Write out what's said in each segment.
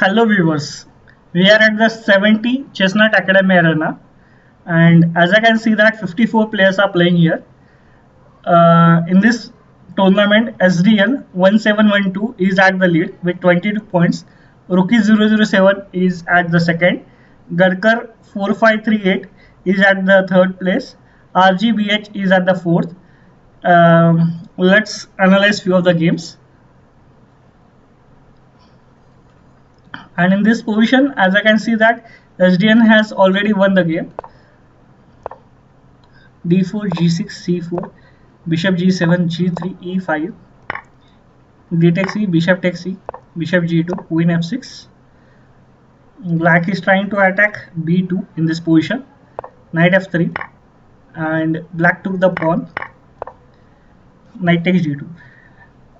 Hello viewers, we are at the 70 Chestnut Academy Arena, and as I can see that 54 players are playing here. In this tournament, SDN 1712 is at the lead with 22 points. Rookie 007 is at the second. Garkar 4538 is at the third place. RGBH is at the fourth. Let's analyze few of the games. And in this position, as I can see that SDN has already won the game. D4, G6, C4, Bishop G7, G3, E5, D takes E, Bishop takes E, Bishop G2, Queen F6. Black is trying to attack B2 in this position, Knight F3, and Black took the pawn, Knight takes G2.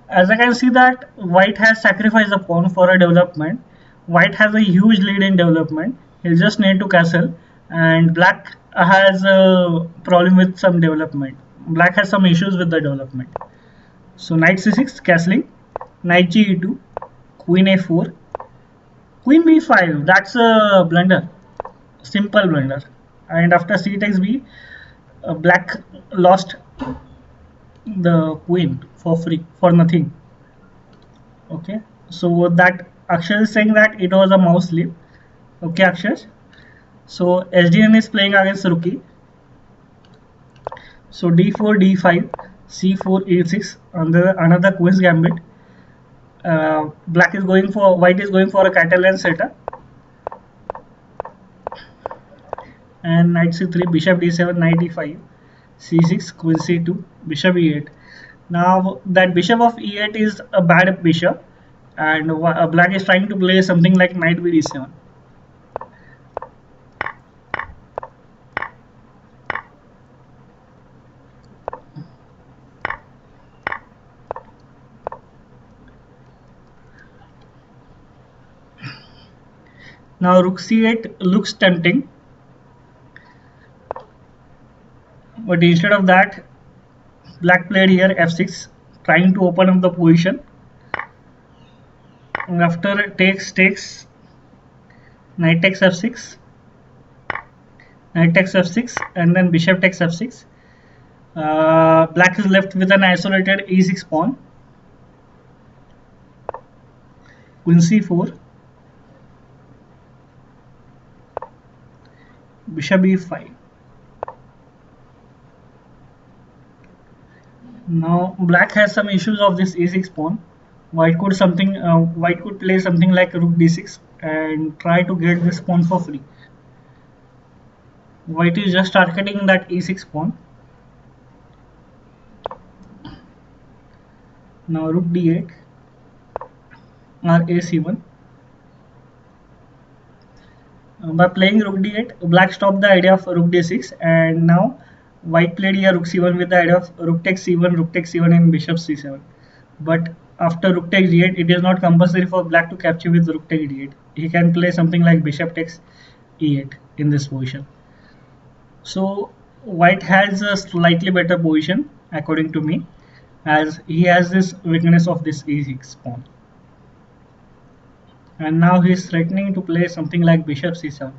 As I can see that White has sacrificed the pawn for a development. White has a huge lead in development. He just need to castle, and Black has a problem with some development. Black has some issues with the development. So Knight C6 castling, Knight G2, Queen A4, Queen B5. That's a blunder, simple blunder. And after C takes B, Black lost the queen for free, for nothing. Okay, so that Akshay is saying that it was a mouse slip. Okay, Akshay. So SDN is playing against Rookie. So D4, D5, C4, E6, another Queen's Gambit. White is going for a Catalan setup. And Knight C3, Bishop D7, Knight E5, C6, Queen C2, Bishop E8. Now that Bishop of E8 is a bad bishop, and Black is trying to play something like Knight B7. Now Rook C8 looks tempting, but instead of that, Black played here F6, trying to open up the position. And after takes, Knight takes F6, Knight takes F6, and then Bishop takes F6. Black is left with an isolated E6 pawn. Queen C4, Bishop E5. Now Black has some issues of this E6 pawn. White could play something like Rook D6 and try to get this pawn for free. White is just targeting that E6 pawn. Now Rook D8 or A7. By playing Rook D8, Black stopped the idea of Rook D6, and now White played here Rook C1 with the idea of Rook takes C1, and Bishop C7. But after Rook takes D8, it is not compulsory for Black to capture with Rook takes D8. He can play something like Bishop takes E8 in this position. So White has a slightly better position according to me, as he has this weakness of this E6 pawn. And now he is threatening to play something like Bishop C7.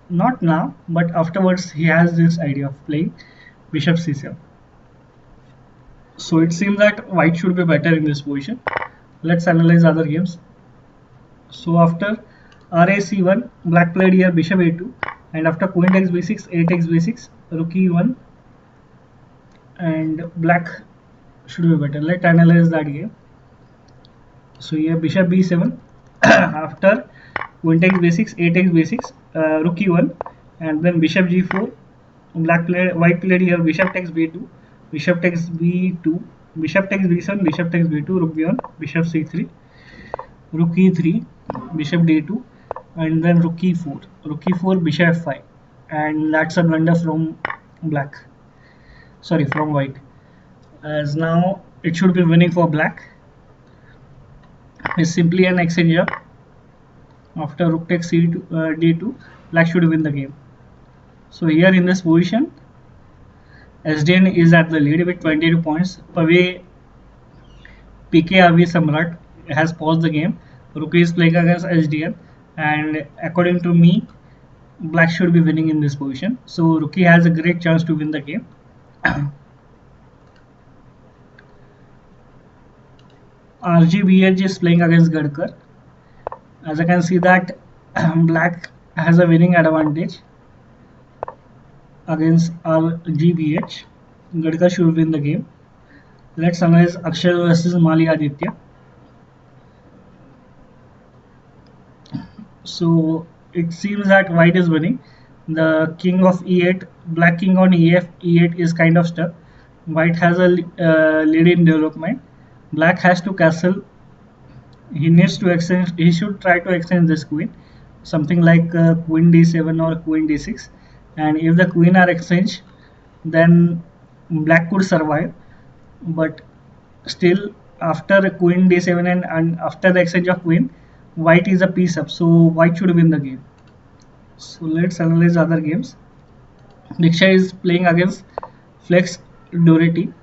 Not now, but afterwards he has this idea of playing Bishop C7. So it seems that White should be better in this position. Let's analyze other games. So after RA1, Black played here Bishop A2, and after Queen takes B6, A takes B6, Rook E1, and Black should be better. Let's analyze that game. So here Bishop B7, after Queen takes B6, A takes B6, Rook E1, and then Bishop G4. White played here Bishop takes B2, Bishop takes B2, Bishop takes B7, Bishop takes B2, Rook B1, Bishop C3, Rook E3, Bishop D2, and then Rook E4, Rook E4, Bishop F5, and that's a blunder from from White. As now it should be winning for Black. It's simply an exchanger. After Rook takes D2, Black should win the game. So here in this position, SDN is at the lead with 22 points. PK Avi Samrat has paused the game. Rook is playing against HDL, and according to me, black should be winning in this position. So Rookie has a great chance to win the game. RGBH is playing against Gadkar. As I can see that black has a winning advantage against RGBH. Gadkar should win the game. Let's analyze Akshar versus Mali Aditya. So it seems that white is winning. The king of e8, black king on e8 is kind of stuck. White has a lead in development. Black has to castle. He needs to exchange. He should try to exchange this queen, something like queen d7 or queen d6. And if the queen are exchanged, then black could survive. But still, after queen d7 and after the exchange of queen, white is a piece up. So white should win the game. So let's analyze other games. Diksha is playing against Flex Doherty,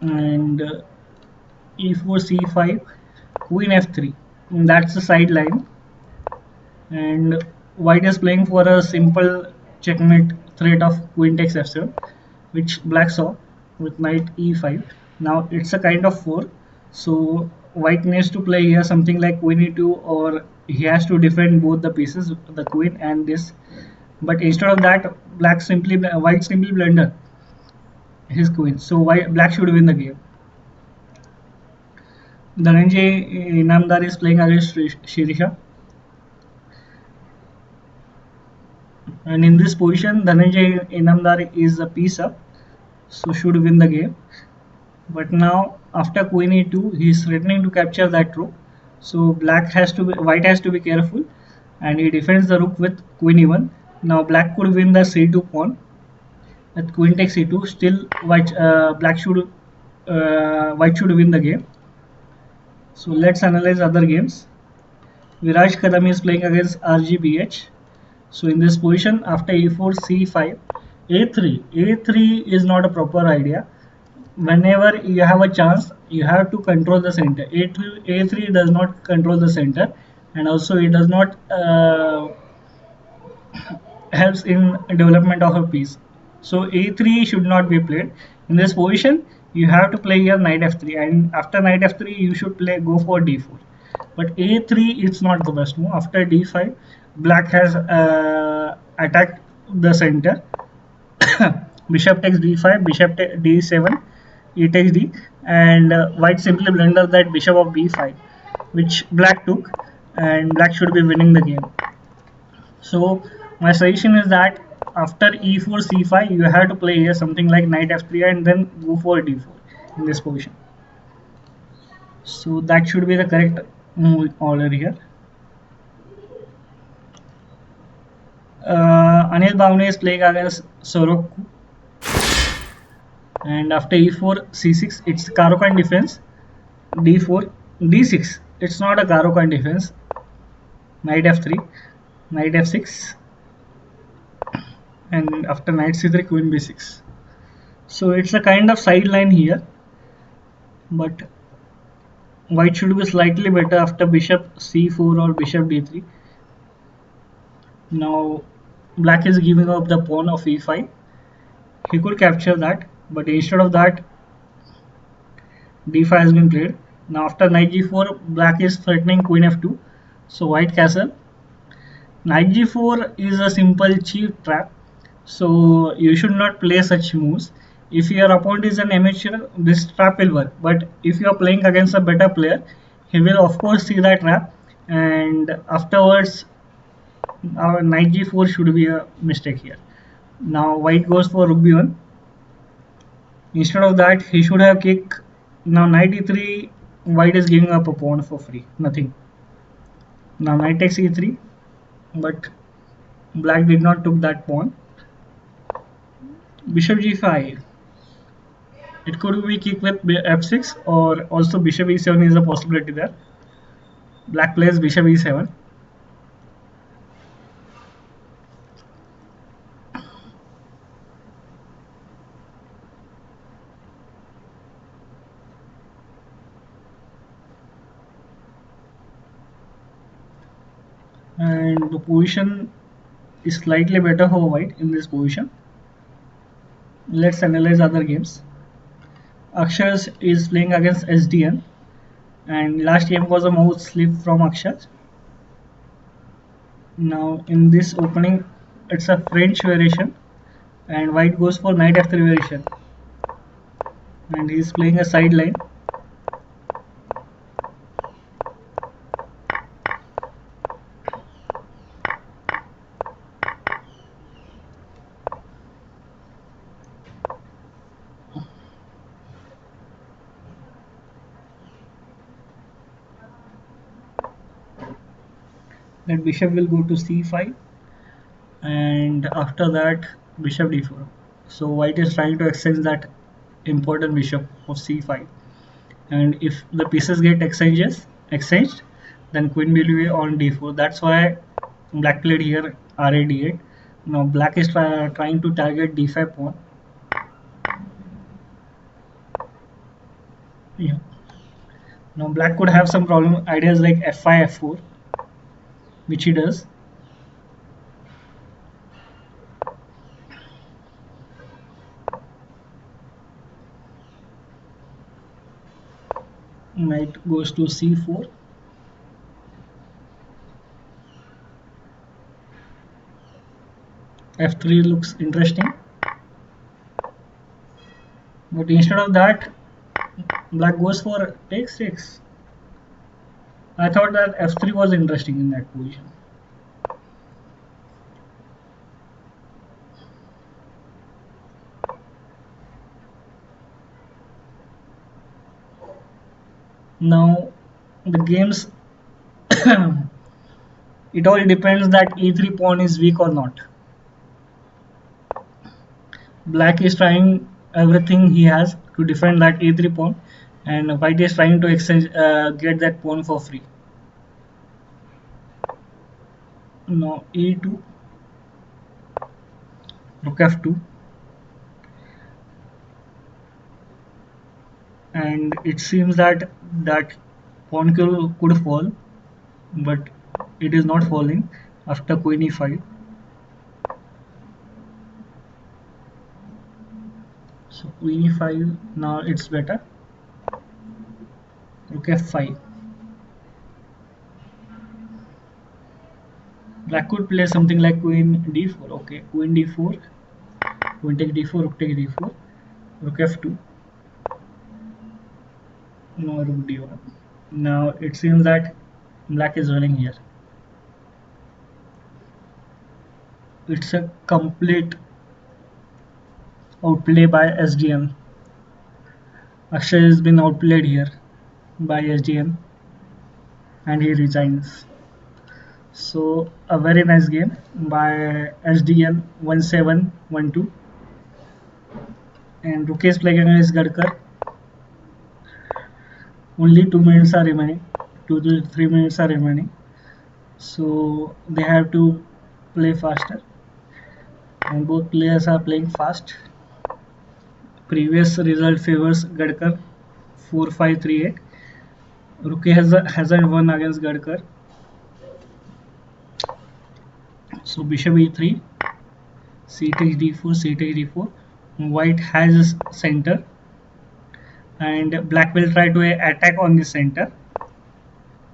and e4 c5 queen f3, that's the sideline, and white is playing for a simple checkmate threat of queen takes f7, which black saw with knight e5. Now it's a kind of 4, so white needs to play here something like queen e2, or he has to defend both the pieces, the queen and this. But instead of that, white simply blunder his queen, so black should win the game. Dhananjay Inamdar is playing against Shirisha, and in this position Dhananjay Inamdar is a piece up, so should win the game. But now after queen e2, he is threatening to capture that rook, so white has to be careful, and he defends the rook with queen e1. Now black could win the c2 pawn with queen takes e2. Still white should win the game. So let's analyze other games. Viraj Kadam is playing against RGBH. So in this position, after e4, c5, a3 is not a proper idea. Whenever you have a chance, you have to control the center. A3 does not control the center, and also it does not helps in development of a piece. So a3 should not be played. In this position, you have to play here knight f3, and after knight f3, you should go for d4. But a3 is not the best move. After d5, black has attacked the center. Bishop takes d5, bishop d7, e takes d, and white simply blunders that bishop of b5, which black took, and black should be winning the game. So my suggestion is that after e4 c5, you have to play here something like knight f3 and then go for d4 in this position. So that should be the correct move order here. Anil Bhavne is playing against Soroku, and after e4 c6, it's Caro-Kann defense. d4 d6, it's not a Caro-Kann defense. Knight f3, knight f6, and after knight c3, queen b6. So it's a kind of sideline here, but white should be slightly better after bishop c4 or bishop d3. Now black is giving up the pawn of e5. He could capture that, but instead of that, d5 has been played. Now after knight g4, black is threatening queen f2, so white castle. Knight g4 is a simple cheap trap, so you should not play such moves. If your opponent is an amateur, this trap will work, but if you are playing against a better player, he will of course see that trap, and afterwards our knight g4 should be a mistake here. Now white goes for rook b1. Instead of that, he should have kicked. Now knight e3, white is giving up a pawn for free, nothing. Now knight takes e3, but black did not took that pawn. Bishop g5. It could be kicked with f6, or also bishop e7 is a possibility there. Black plays bishop e7. and the position is slightly better for white in this position. Let's analyze other games. Akshar is playing against SDN, and last game was a mouse slip from Akshar. Now in this opening, it's a French variation, and white goes for knight f3 variation, and he's playing a sideline. Then bishop will go to c5, and after that bishop d4. So white is trying to exchange that important bishop of c5, and if the pieces get exchanged, then queen will be on d4. That's why black played here ra d8. Now black is trying to target d5 pawn. Yeah. Now black could have some problem ideas like f5 f4, which he does. Knight goes to c4. f3 looks interesting, but instead of that black goes for takes. I thought that f3 was interesting in that position. Now the games it all depends that e3 pawn is weak or not. Black is trying everything he has to defend that e3 pawn, and white is trying to exchange get that pawn for free. Now e2, rook f2, and it seems that pawn could fall, but it is not falling after queen e5. So queen e5, now it's better. Rook f5. Black could play something like queen d4. Okay, queen d4, queen take d4, rook take d4, rook f2. No, rook d1. Now it seems that black is winning here. It's a complete outplay by SDN. Akshay has been outplayed here by SDN, and he resigns. So a very nice game by SDN 1712, and Rukesh playing against Gadkar. Only 2 minutes are remaining, 2 to 3 minutes are remaining, so they have to play faster, and both players are playing fast. Previous result favors Gadkar 4-5-3-8. Ruke hasn't won against Gadkar. So bishop e3, c takes d4, c takes d4. White has center, and black will try to attack on the center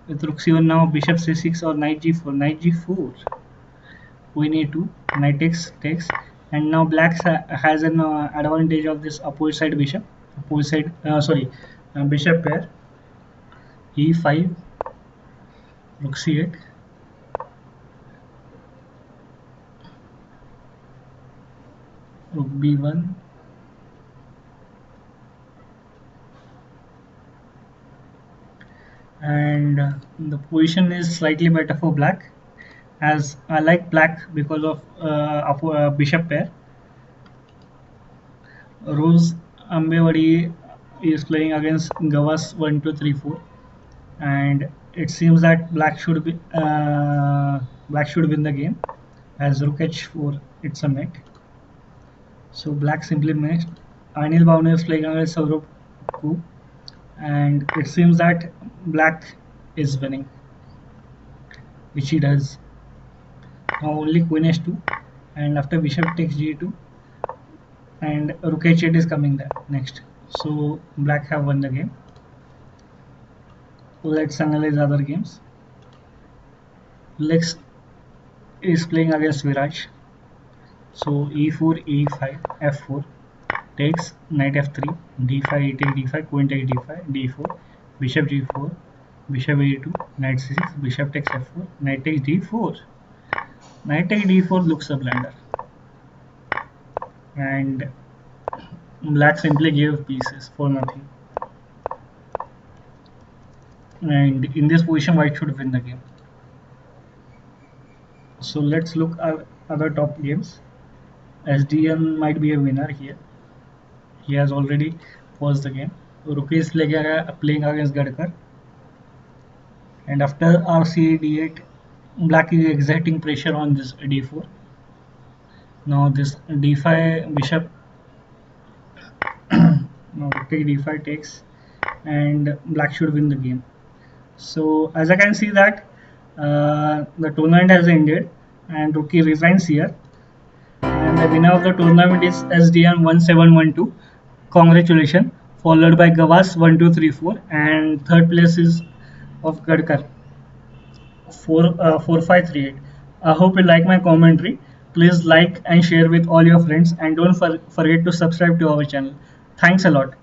with rook c1. Now bishop c6 or knight g4, knight g4, queen a2, knight takes, and now black has an advantage of this opposite side bishop, bishop pair. e5, rook c8, rook b1, and the position is slightly better for black, as I like black because of bishop pair. Rose Ambewadi is playing against Gavas 1-2-3-4, and it seems that black should win the game, as rook h4, it's a mate. So black simply missed. Anil Bhavne is playing against Saurabh Ku, and it seems that black is winning, which he does. Now only queen h2, and after bishop takes g2, and rook h8 is coming there next. So black have won the game. Let's analyze other games. Lex is playing against Viraj. So e4, e5, f4, takes knight f3, d5, e take d5, queen takes d5, d4, bishop g4, bishop a2, knight c6, bishop takes f4, knight takes d4. Knight take d4 looks a blunder, and black simply gave pieces for nothing. And in this position, white should win the game. So let's look at other top games. SDN might be a winner here. He has already paused the game. Rook is playing against Gadkar. And after RC d8, black is exerting pressure on this d4. Now this d5 bishop, now take d5 takes, and black should win the game. So as I can see that the tournament has ended and Rookie resigns here. And the winner of the tournament is SDN 1712. Congratulations. Followed by Gavas 1234, and third place is of Gadkar 4538. I hope you like my commentary. Please like and share with all your friends, and don't forget to subscribe to our channel. Thanks a lot.